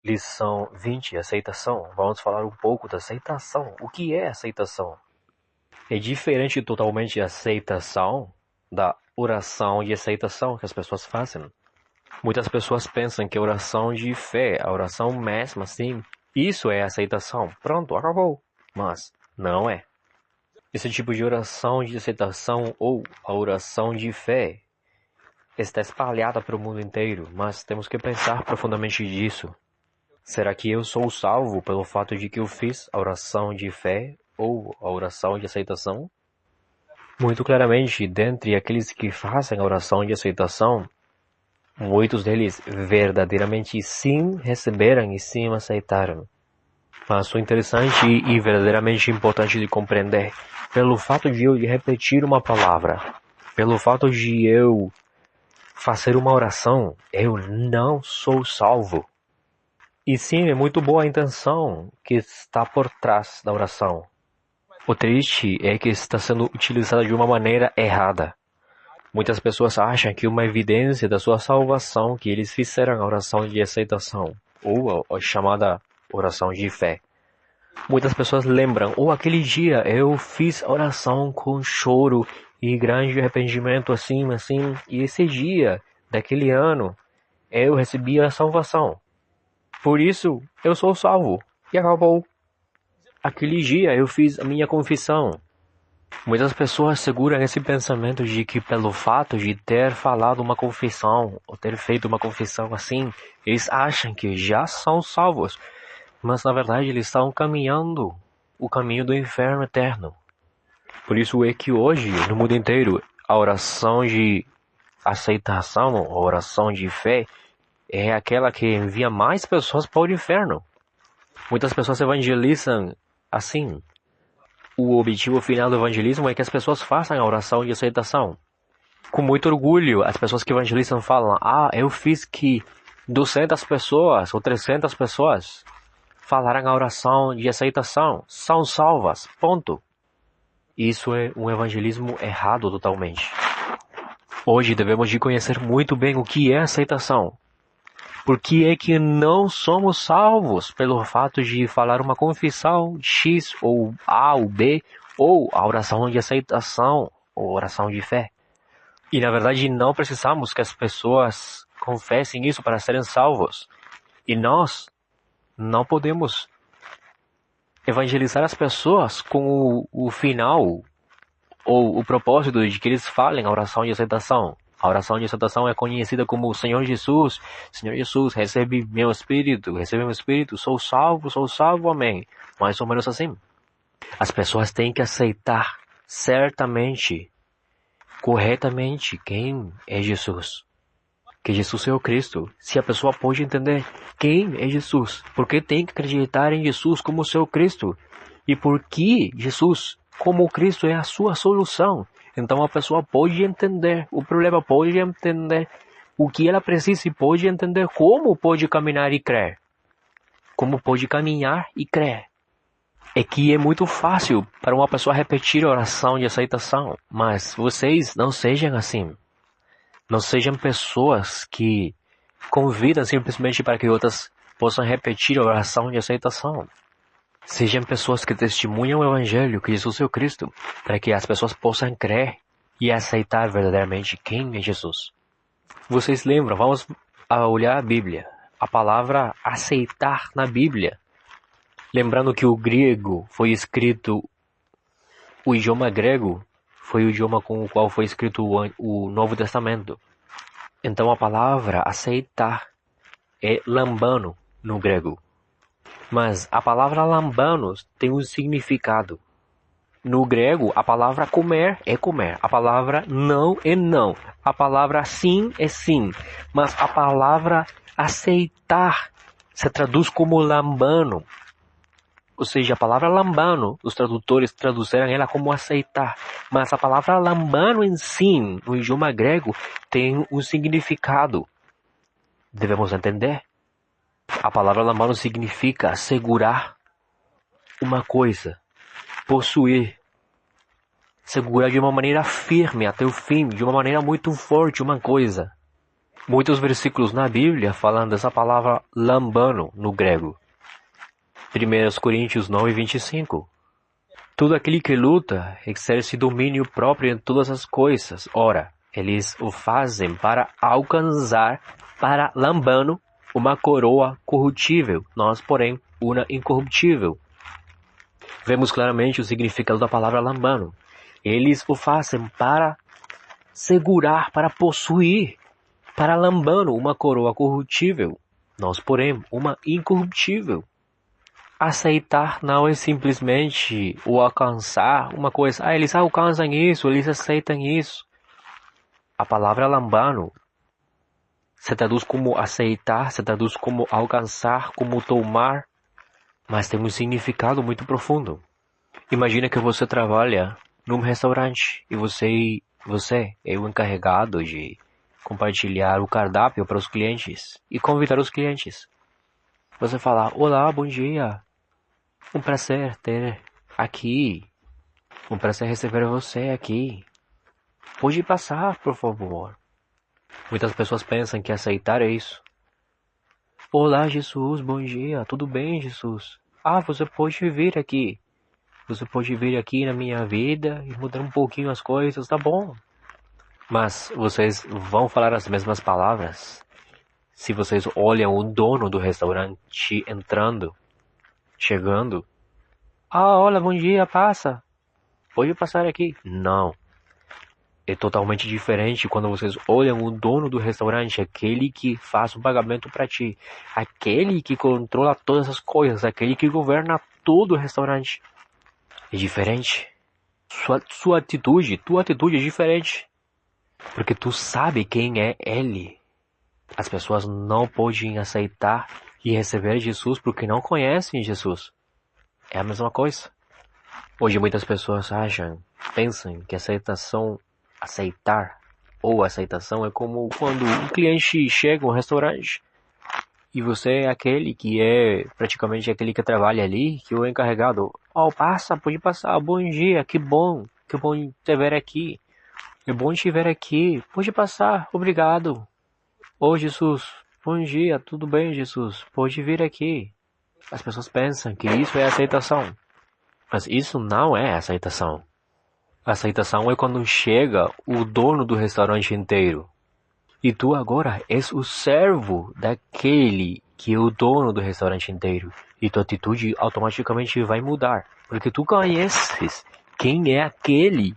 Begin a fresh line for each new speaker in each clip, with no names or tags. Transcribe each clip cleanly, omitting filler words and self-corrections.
Lição 20, aceitação. Vamos falar um pouco da aceitação. O que é aceitação? É diferente totalmente a aceitação da oração de aceitação que as pessoas fazem. Muitas pessoas pensam que a oração de fé, a oração mesmo assim, isso é aceitação. Pronto, acabou. Mas não é. Esse tipo de oração de aceitação ou a oração de fé está espalhada pelo mundo inteiro, mas temos que pensar profundamente nisso. Será que eu sou salvo pelo fato de que eu fiz a oração de fé ou a oração de aceitação? Muito claramente, dentre aqueles que fazem a oração de aceitação, muitos deles verdadeiramente sim receberam e sim aceitaram. Mas o interessante e verdadeiramente importante de compreender, pelo fato de eu repetir uma palavra, pelo fato de eu fazer uma oração, eu não sou salvo. E sim, é muito boa a intenção que está por trás da oração. O triste é que está sendo utilizada de uma maneira errada. Muitas pessoas acham que uma evidência da sua salvação que eles fizeram a oração de aceitação, ou a chamada oração de fé. Muitas pessoas lembram, aquele dia eu fiz a oração com choro e grande arrependimento assim, e esse dia, daquele ano, eu recebi a salvação. Por isso, eu sou salvo. E acabou. Aquele dia eu fiz a minha confissão. Muitas pessoas seguram esse pensamento de que pelo fato de ter falado uma confissão, ou ter feito uma confissão assim, eles acham que já são salvos. Mas na verdade eles estão caminhando o caminho do inferno eterno. Por isso é que hoje, no mundo inteiro, a oração de aceitação, a oração de fé, é aquela que envia mais pessoas para o inferno. Muitas pessoas evangelizam assim. O objetivo final do evangelismo é que as pessoas façam a oração de aceitação. Com muito orgulho, as pessoas que evangelizam falam, eu fiz que 200 pessoas ou 300 pessoas falaram a oração de aceitação, são salvas, ponto. Isso é um evangelismo errado totalmente. Hoje devemos de conhecer muito bem o que é aceitação. Por que é que não somos salvos pelo fato de falar uma confissão X ou A ou B ou a oração de aceitação ou oração de fé? E na verdade não precisamos que as pessoas confessem isso para serem salvos. E nós não podemos evangelizar as pessoas com o final ou o propósito de que eles falem a oração de aceitação. A oração de aceitação é conhecida como Senhor Jesus, recebe meu espírito, sou salvo, amém. Mais ou menos assim. As pessoas têm que aceitar certamente, corretamente, quem é Jesus. Que Jesus é o Cristo. Se a pessoa pode entender quem é Jesus, porque tem que acreditar em Jesus como seu Cristo. E por que Jesus, como Cristo, é a sua solução. Então a pessoa pode entender o problema, pode entender o que ela precisa e pode entender como pode caminhar e crer. Como pode caminhar e crer. É que é muito fácil para uma pessoa repetir a oração de aceitação, mas vocês não sejam assim. Não sejam pessoas que convidam simplesmente para que outras possam repetir a oração de aceitação. Sejam pessoas que testemunham o Evangelho, que Jesus é o Cristo, para que as pessoas possam crer e aceitar verdadeiramente quem é Jesus. Vocês lembram, vamos olhar a Bíblia. A palavra aceitar na Bíblia. Lembrando que o grego foi escrito, o idioma grego foi o idioma com o qual foi escrito o Novo Testamento. Então a palavra aceitar é lambano no grego. Mas a palavra lambanos tem um significado. No grego, a palavra comer é comer. A palavra não é não. A palavra sim é sim. Mas a palavra aceitar se traduz como lambano. Ou seja, a palavra lambano, os tradutores traduziram ela como aceitar. Mas a palavra lambano em si, no idioma grego, tem um significado. Devemos entender. A palavra lambano significa segurar uma coisa, possuir, segurar de uma maneira firme até o fim, de uma maneira muito forte uma coisa. muitos versículos na Bíblia falando dessa palavra lambano no grego. 1 Coríntios 9:25. Todo aquele que luta exerce domínio próprio em todas as coisas. Ora, eles o fazem para alcançar para lambano uma coroa corruptível, nós, porém, uma incorruptível. Vemos claramente o significado da palavra lambano. Eles o fazem para segurar, para possuir, para lambano uma coroa corruptível, nós, porém, uma incorruptível. Aceitar não é simplesmente o alcançar uma coisa. Eles alcançam isso, eles aceitam isso. A palavra lambano se traduz como aceitar, se traduz como alcançar, como tomar, mas tem um significado muito profundo. Imagina que você trabalha num restaurante e você é o encarregado de compartilhar o cardápio para os clientes e convidar os clientes. Você fala: olá, bom dia, um prazer ter aqui, um prazer receber você aqui. Pode passar, por favor. Muitas pessoas pensam que aceitar é isso. Olá, Jesus, bom dia, tudo bem, Jesus? Você pode vir aqui. Você pode vir aqui na minha vida e mudar um pouquinho as coisas, tá bom? Mas vocês vão falar as mesmas palavras se vocês olham o dono do restaurante entrando, chegando. Olá, bom dia, passa. Pode passar aqui. Não. É totalmente diferente quando vocês olham o dono do restaurante, aquele que faz o pagamento para ti, aquele que controla todas as coisas, aquele que governa todo o restaurante. É diferente. Tua atitude é diferente. Porque tu sabe quem é ele. As pessoas não podem aceitar e receber Jesus porque não conhecem Jesus. É a mesma coisa. Hoje muitas pessoas pensam que aceitar ou aceitação é como quando um cliente chega a um restaurante e você é aquele que é praticamente aquele que trabalha ali, que é o encarregado. Passa, pode passar, bom dia, que bom te ver aqui. É bom te ver aqui, pode passar, obrigado. Jesus, bom dia, tudo bem, Jesus, pode vir aqui. As pessoas pensam que isso é aceitação, mas isso não é aceitação. Aceitação é quando chega o dono do restaurante inteiro. E tu agora és o servo daquele que é o dono do restaurante inteiro. E tua atitude automaticamente vai mudar. Porque tu conheces quem é aquele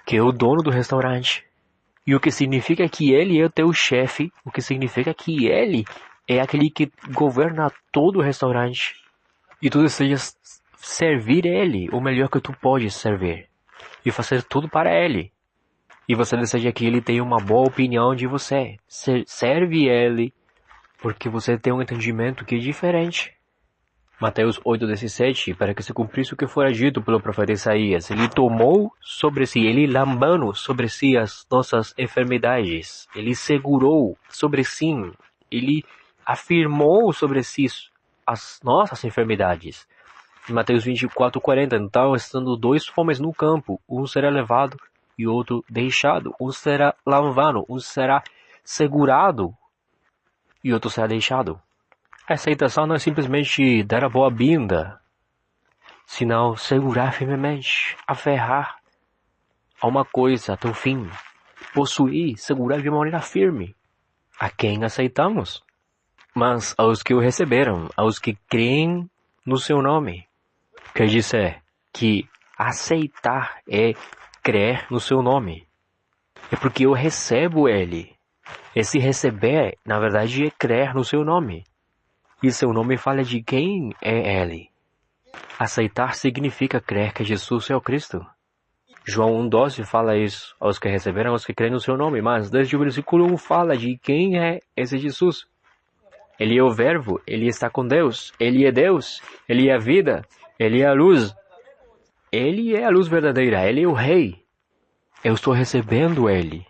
que é o dono do restaurante. E o que significa que ele é o teu chefe. O que significa que ele é aquele que governa todo o restaurante. E tu desejas servir ele o melhor que tu podes servir. E fazer tudo para ele. E você deseja que ele tenha uma boa opinião de você. Serve ele, porque você tem um entendimento que é diferente. Mateus 8:17, para que se cumprisse o que fora dito pelo profeta Isaías. Ele tomou sobre si, ele lambando sobre si as nossas enfermidades. Ele segurou sobre si, ele afirmou sobre si as nossas enfermidades. Em Mateus 24:40, então, estando 2 homens no campo, um será levado e outro deixado. Um será lavado, um será segurado e outro será deixado. A aceitação não é simplesmente dar a boa-vinda, senão segurar firmemente, aferrar a uma coisa até o fim, possuir, segurar de maneira firme. A quem aceitamos? Mas aos que o receberam, aos que creem no seu nome. Quer dizer que aceitar é crer no seu nome. É porque eu recebo ele. Esse receber, na verdade, é crer no seu nome. E seu nome fala de quem é ele. Aceitar significa crer que Jesus é o Cristo. João 1:12 fala isso. Aos que receberam, aos que creem no seu nome. Mas desde o versículo 1 fala de quem é esse Jesus. Ele é o Verbo, ele está com Deus. Ele é Deus, ele é a vida, ele é a luz. Ele é a luz verdadeira, ele é o Rei. Eu estou recebendo ele.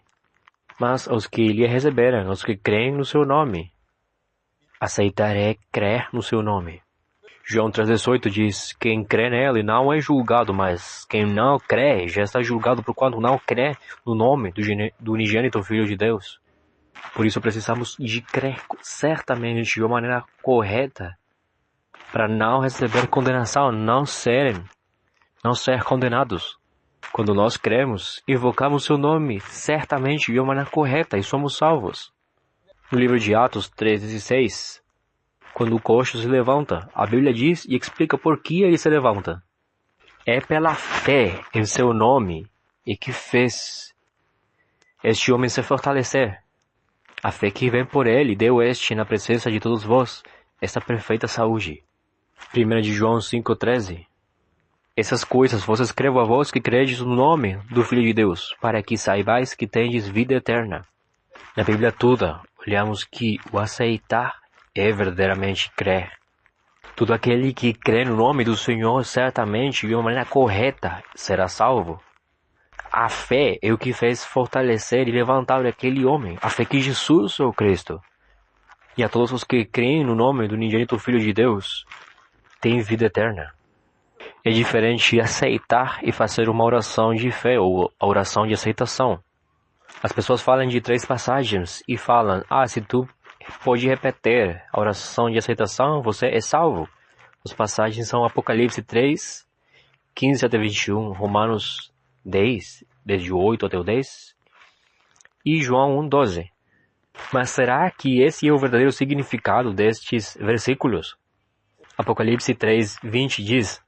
Mas aos que lhe receberam, aos que creem no seu nome. Aceitar é crer no seu nome. João 3:18 diz, quem crê nele não é julgado, mas quem não crê já está julgado por quanto não crê no nome do unigênito Filho de Deus. Por isso precisamos de crer certamente de uma maneira correta para não receber condenação, não ser condenados. Quando nós cremos, invocamos seu nome certamente de uma maneira correta e somos salvos. No livro de Atos 3:16, quando o coxo se levanta, a Bíblia diz e explica por que ele se levanta. É pela fé em seu nome e que fez este homem se fortalecer. A fé que vem por ele deu na presença de todos vós esta perfeita saúde. 1 de João 5:13. Essas coisas vos escrevo a vós que credes no nome do Filho de Deus, para que saibais que tendes vida eterna. Na Bíblia toda, olhamos que o aceitar é verdadeiramente crer. Todo aquele que crê no nome do Senhor certamente de uma maneira correta será salvo. A fé é o que fez fortalecer e levantar aquele homem. A fé que Jesus é o Cristo. E a todos os que creem no nome do unigênito Filho de Deus, têm vida eterna. É diferente aceitar e fazer uma oração de fé ou a oração de aceitação. As pessoas falam de 3 passagens e falam, se tu pode repetir a oração de aceitação, você é salvo. As passagens são Apocalipse 3, 15 até 21, Romanos 10, desde o 8 até o 10, e João 1, 12. Mas será que esse é o verdadeiro significado destes versículos? Apocalipse 3, 20 diz,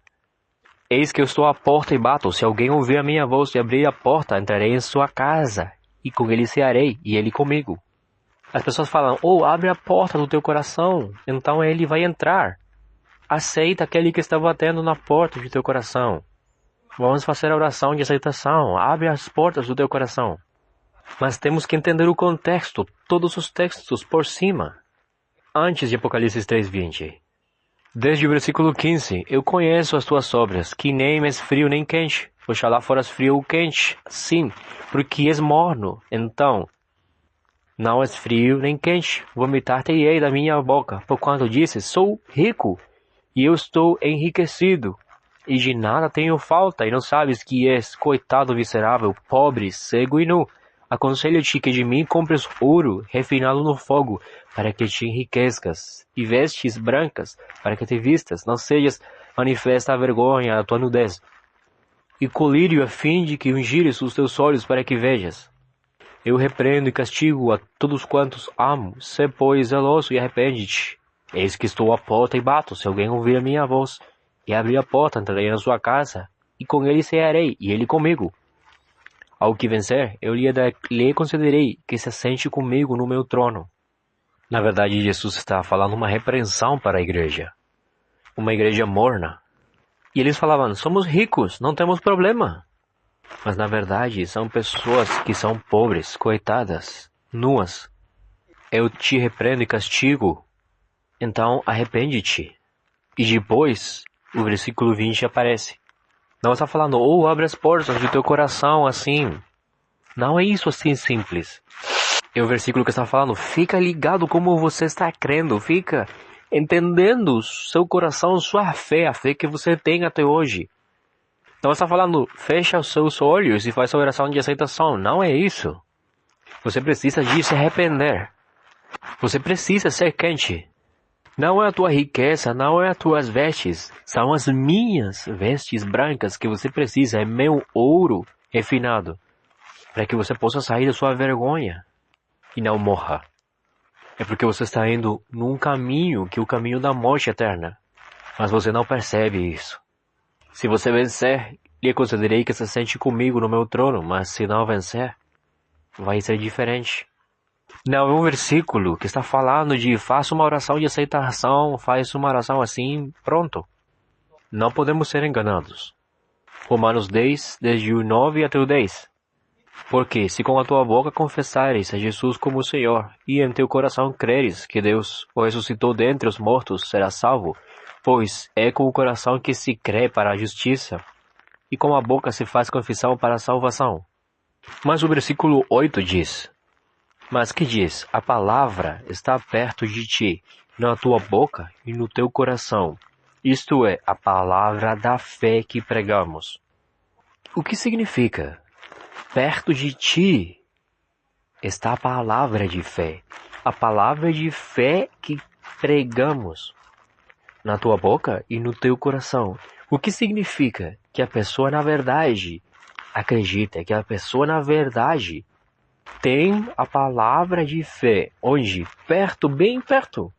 Eis que eu estou à porta e bato, se alguém ouvir a minha voz e abrir a porta, entrarei em sua casa, e com ele cearei, e ele comigo. As pessoas falam, abre a porta do teu coração, então ele vai entrar. Aceita aquele que está batendo na porta do teu coração. Vamos fazer a oração de aceitação. Abre as portas do teu coração. Mas temos que entender o contexto, todos os textos por cima. Antes de Apocalipse 3:20. Desde o versículo 15. Eu conheço as tuas obras, que nem és frio nem quente. Oxalá foras frio ou quente. Sim, porque és morno. Então, não és frio nem quente. Vomitar-te-ei da minha boca. Porquanto dizes, sou rico, e eu estou enriquecido. E de nada tenho falta, e não sabes que és coitado miserável, pobre, cego e nu. Aconselho-te que de mim compres ouro, refinado no fogo, para que te enriquezcas, e vestes brancas, para que te vistas, não sejas manifesta a vergonha da tua nudez. E colírio a fim de que ungires os teus olhos para que vejas. Eu repreendo e castigo a todos quantos amo, sê pois zeloso e arrepende-te. Eis que estou à porta e bato, se alguém ouvir a minha voz, e abrir a porta, entrarei na sua casa, e com ele cearei, e ele comigo. Ao que vencer, eu lhe concederei que se assente comigo no meu trono. Na verdade, Jesus está falando uma repreensão para a igreja. Uma igreja morna. E eles falavam, somos ricos, não temos problema. Mas na verdade, são pessoas que são pobres, coitadas, nuas. Eu te repreendo e castigo, então arrepende-te. E depois, o versículo 20 aparece. Não está falando, abre as portas do teu coração assim. Não é isso assim simples. É o versículo que está falando, fica ligado como você está crendo, fica entendendo seu coração, sua fé, a fé que você tem até hoje. Não está falando, fecha os seus olhos e faz a oração de aceitação. Não é isso. Você precisa de se arrepender. Você precisa ser quente. Não é a tua riqueza, não é as tuas vestes, são as minhas vestes brancas que você precisa, é meu ouro refinado, para que você possa sair da sua vergonha e não morra. É porque você está indo num caminho que é o caminho da morte eterna, mas você não percebe isso. Se você vencer, lhe concederei que se sente comigo no meu trono, mas se não vencer, vai ser diferente. Não, é um versículo que está falando de faça uma oração de aceitação, faz uma oração assim, pronto. Não podemos ser enganados. Romanos 10, desde o 9 até o 10. Porque se com a tua boca confessares a Jesus como Senhor, e em teu coração creres que Deus o ressuscitou dentre os mortos, serás salvo. Pois é com o coração que se crê para a justiça, e com a boca se faz confissão para a salvação. Mas o versículo 8 diz... Mas que diz, a palavra está perto de ti, na tua boca e no teu coração. Isto é, a palavra da fé que pregamos. O que significa? Perto de ti. está a palavra de fé. A palavra de fé que pregamos na tua boca e no teu coração. O que significa que a pessoa na verdade acredita, que a pessoa na verdade tem a palavra de fé, onde? Perto, bem perto,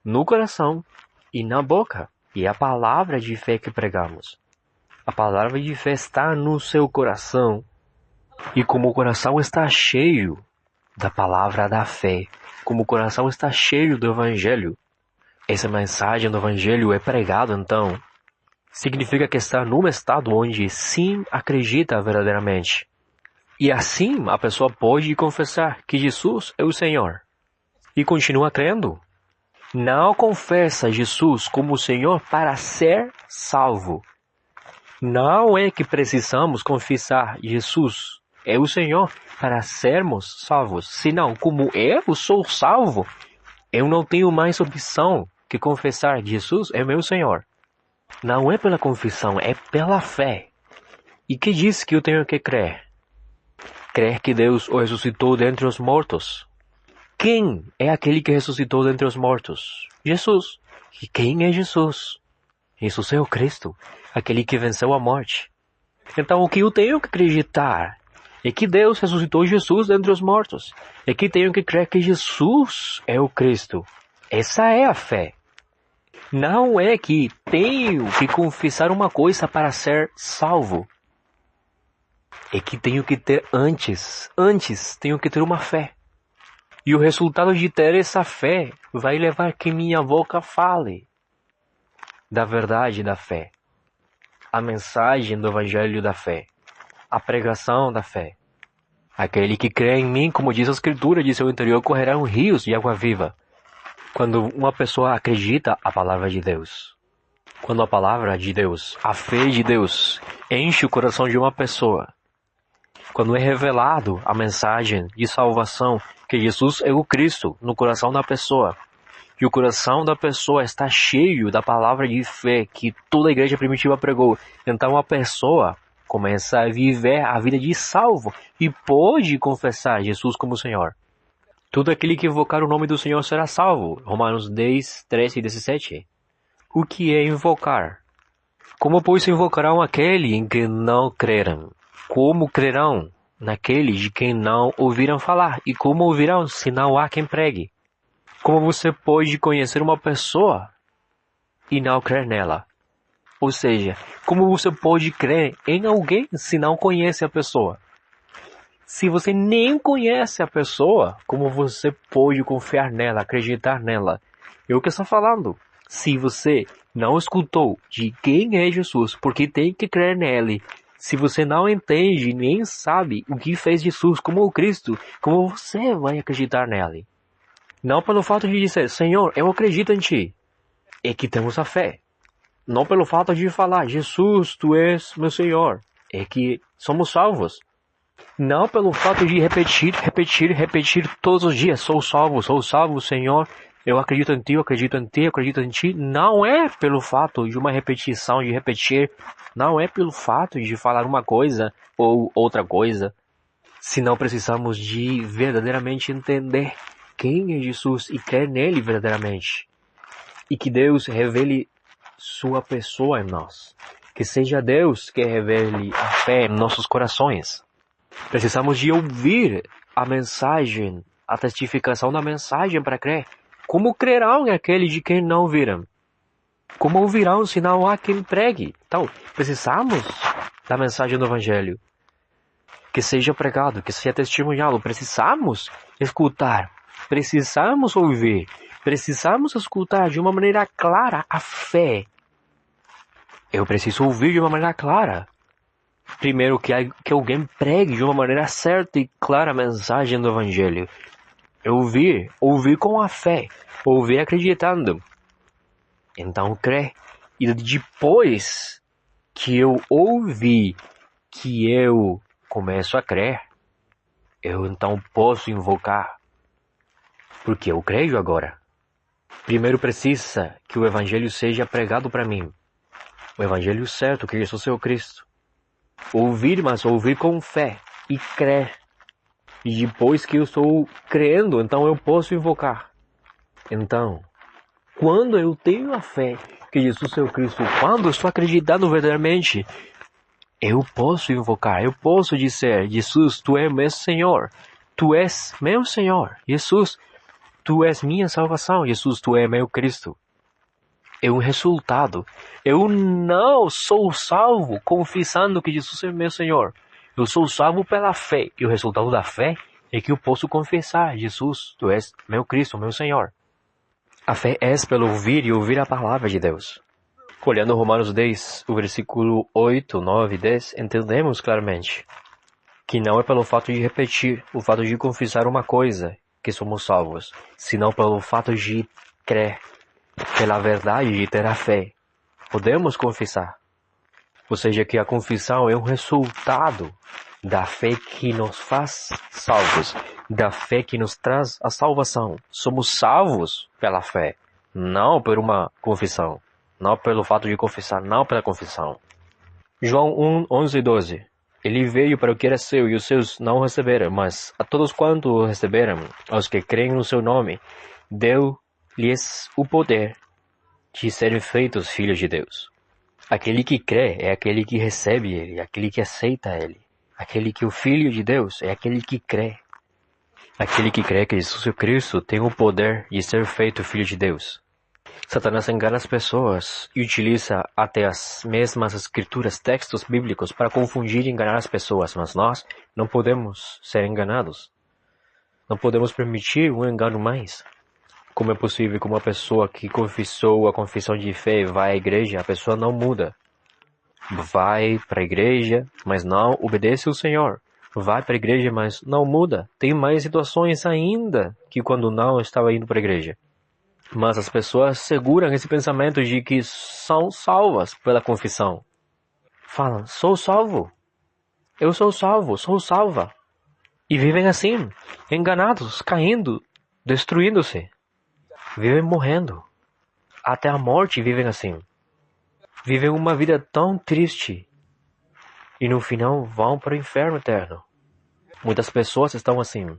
no coração e na boca. E é a palavra de fé que pregamos. A palavra de fé está no seu coração. E como o coração está cheio da palavra da fé, como o coração está cheio do Evangelho, essa mensagem do Evangelho é pregada, então, significa que está num estado onde sim acredita verdadeiramente. E assim a pessoa pode confessar que Jesus é o Senhor. E continua crendo. Não confessa Jesus como o Senhor para ser salvo. Não é que precisamos confessar Jesus é o Senhor para sermos salvos. Senão, como eu sou salvo, eu não tenho mais opção que confessar Jesus é meu Senhor. Não é pela confissão, é pela fé. E que diz que eu tenho que crer? Crer que Deus o ressuscitou dentre os mortos. Quem é aquele que ressuscitou dentre os mortos? Jesus. E quem é Jesus? Jesus é o Cristo, aquele que venceu a morte. Então o que eu tenho que acreditar é que Deus ressuscitou Jesus dentre os mortos. É que tenho que crer que Jesus é o Cristo. Essa é a fé. Não é que tenho que confessar uma coisa para ser salvo. É que tenho que ter antes tenho que ter uma fé. E o resultado de ter essa fé vai levar que minha boca fale da verdade da fé. A mensagem do Evangelho da fé. A pregação da fé. Aquele que crê em mim, como diz a Escritura, de seu interior correrão rios de água viva. Quando uma pessoa acredita a palavra de Deus. Quando a palavra de Deus, a fé de Deus, enche o coração de uma pessoa. Quando é revelado a mensagem de salvação, que Jesus é o Cristo no coração da pessoa. E o coração da pessoa está cheio da palavra de fé que toda a igreja primitiva pregou. Então a pessoa começa a viver a vida de salvo e pode confessar Jesus como Senhor. Todo aquele que invocar o nome do Senhor será salvo. Romanos 10, 13 e 17. O que é invocar? Como, pois, invocarão aquele em que não creram? Como crerão naquele de quem não ouviram falar? E como ouvirão se não há quem pregue? Como você pode conhecer uma pessoa e não crer nela? Ou seja, como você pode crer em alguém se não conhece a pessoa? Se você nem conhece a pessoa, como você pode confiar nela, acreditar nela? É o que está falando. Se você não escutou de quem é Jesus, porque tem que crer nele. Se você não entende nem sabe o que fez Jesus como o Cristo, como você vai acreditar nele? Não pelo fato de dizer, Senhor, eu acredito em Ti. É que temos a fé. Não pelo fato de falar, Jesus, Tu és meu Senhor. É que somos salvos. Não pelo fato de repetir todos os dias. Sou salvo, Senhor. Eu acredito em Ti, eu acredito em Ti, eu acredito em Ti. Não é pelo fato de uma repetição, de repetir. Não é pelo fato de falar uma coisa ou outra coisa. Senão precisamos de verdadeiramente entender quem é Jesus e crer nele verdadeiramente. E que Deus revele sua pessoa em nós. Que seja Deus que revele a fé em nossos corações. Precisamos de ouvir a mensagem, a testificação da mensagem para crer. Como crerão aquele de quem não ouviram? Como ouvirão se não há quem pregue? Então, precisamos da mensagem do Evangelho. Que seja pregado, que seja testemunhado. Precisamos escutar. Precisamos ouvir. Precisamos escutar de uma maneira clara a fé. Eu preciso ouvir de uma maneira clara. Primeiro que alguém pregue de uma maneira certa e clara a mensagem do Evangelho. Ouvir com a fé. Ouvir acreditando. Então crer. E depois que eu ouvi, que eu começo a crer, eu então posso invocar. Porque eu creio agora. Primeiro precisa que o Evangelho seja pregado para mim. O Evangelho certo, que Jesus é o Cristo. Ouvir, mas ouvir com fé e crer. E depois que eu estou crendo, então eu posso invocar. Então, quando eu tenho a fé que Jesus é o Cristo, quando eu estou acreditando verdadeiramente, eu posso invocar, eu posso dizer, Jesus, Tu és meu Senhor, Tu és meu Senhor, Jesus, Tu és minha salvação, Jesus, Tu és meu Cristo. É um resultado. Eu não sou salvo confessando que Jesus é meu Senhor. Eu sou salvo pela fé. E o resultado da fé é que eu posso confessar, Jesus, Tu és meu Cristo, meu Senhor. A fé é pelo ouvir e ouvir a palavra de Deus. Olhando Romanos 10, o versículo 8, 9 e 10, entendemos claramente que não é pelo fato de repetir, o fato de confessar uma coisa que somos salvos, senão pelo fato de crer, pela verdade de ter a fé. Podemos confessar. Ou seja, que a confissão é um resultado da fé que nos faz salvos, da fé que nos traz a salvação. Somos salvos pela fé, não por uma confissão, não pelo fato de confessar, não pela confissão. João 1, 11 e 12. Ele veio para o que era seu e os seus não o receberam, mas a todos quanto o receberam, aos que creem no seu nome, deu-lhes o poder de serem feitos filhos de Deus. Aquele que crê é aquele que recebe Ele, aquele que aceita Ele. Aquele que o Filho de Deus é aquele que crê. Aquele que crê que Jesus Cristo tem o poder de ser feito Filho de Deus. Satanás engana as pessoas e utiliza até as mesmas escrituras, textos bíblicos, para confundir e enganar as pessoas, mas nós não podemos ser enganados. Não podemos permitir um engano mais. Como é possível que uma pessoa que confessou a confissão de fé vai à igreja, a pessoa não muda? Vai para a igreja, mas não obedece ao Senhor. Vai para a igreja, mas não muda. Tem mais situações ainda que quando não estava indo para a igreja. Mas as pessoas seguram esse pensamento de que são salvas pela confissão. Falam, sou salvo. Eu sou salvo, sou salva. E vivem assim, enganados, caindo, destruindo-se. Vivem morrendo. Até a morte vivem assim. Vivem uma vida tão triste. E no final vão para o inferno eterno. Muitas pessoas estão assim.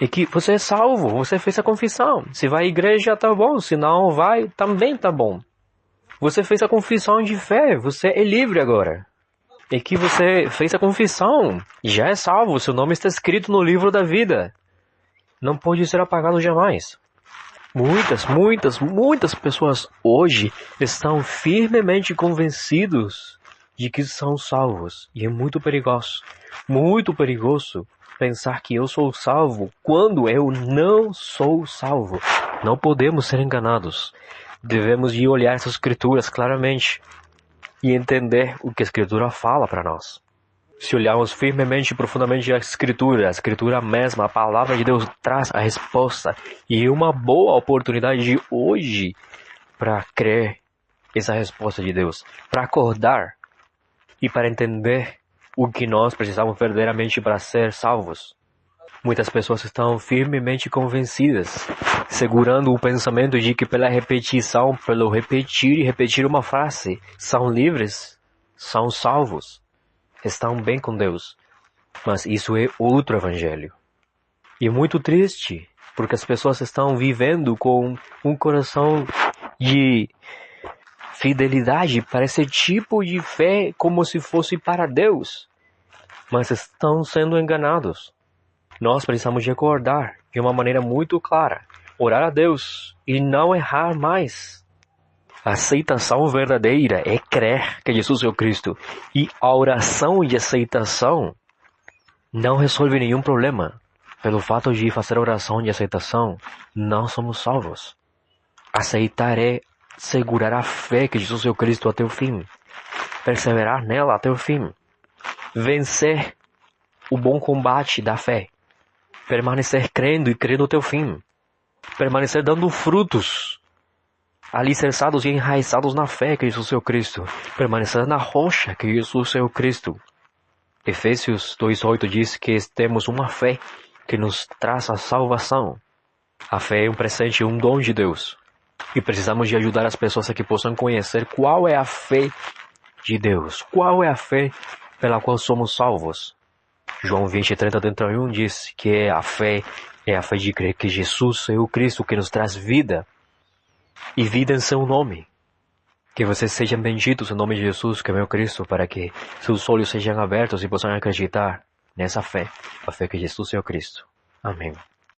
E que você é salvo, você fez a confissão. Se vai à igreja, tá bom. Se não vai, também tá bom. Você fez a confissão de fé, você é livre agora. E que você fez a confissão, já é salvo, seu nome está escrito no livro da vida. Não pode ser apagado jamais. Muitas pessoas hoje estão firmemente convencidos de que são salvos. E é muito perigoso pensar que eu sou salvo quando eu não sou salvo. Não podemos ser enganados. Devemos de olhar essas escrituras claramente e entender o que a escritura fala para nós. Se olharmos firmemente e profundamente a escritura mesma, a palavra de Deus traz a resposta e uma boa oportunidade de hoje para crer essa resposta de Deus, para acordar e para entender o que nós precisamos verdadeiramente para ser salvos. Muitas pessoas estão firmemente convencidas, segurando o pensamento de que pela repetição, pelo repetir e repetir uma frase, são livres, são salvos, estão bem com Deus. Mas isso é outro evangelho. E é muito triste, porque as pessoas estão vivendo com um coração de fidelidade para esse tipo de fé como se fosse para Deus, mas estão sendo enganados. Nós precisamos de acordar de uma maneira muito clara, orar a Deus e não errar mais. A aceitação verdadeira é crer que Jesus é o Cristo, e a oração de aceitação não resolve nenhum problema. Pelo fato de fazer oração de aceitação, não somos salvos. Aceitar é segurar a fé que Jesus é o Cristo até o fim. Perseverar nela até o fim. Vencer o bom combate da fé. Permanecer crendo e crendo até o fim. Permanecer dando frutos. Alicerçados e enraizados na fé que Jesus é o Cristo. Permanecer na rocha que Jesus é o Cristo. Efésios 2:8 diz que temos uma fé que nos traz a salvação. A fé é um presente, um dom de Deus. E precisamos de ajudar as pessoas a que possam conhecer qual é a fé de Deus. Qual é a fé pela qual somos salvos. João 20:30-31 diz que a fé é a fé de crer que Jesus é o Cristo que nos traz vida, e vida em seu nome. Que vocês sejam benditos em nome de Jesus, que é meu Cristo, para que seus olhos sejam abertos e possam acreditar nessa fé, a fé que Jesus é o Cristo. Amém.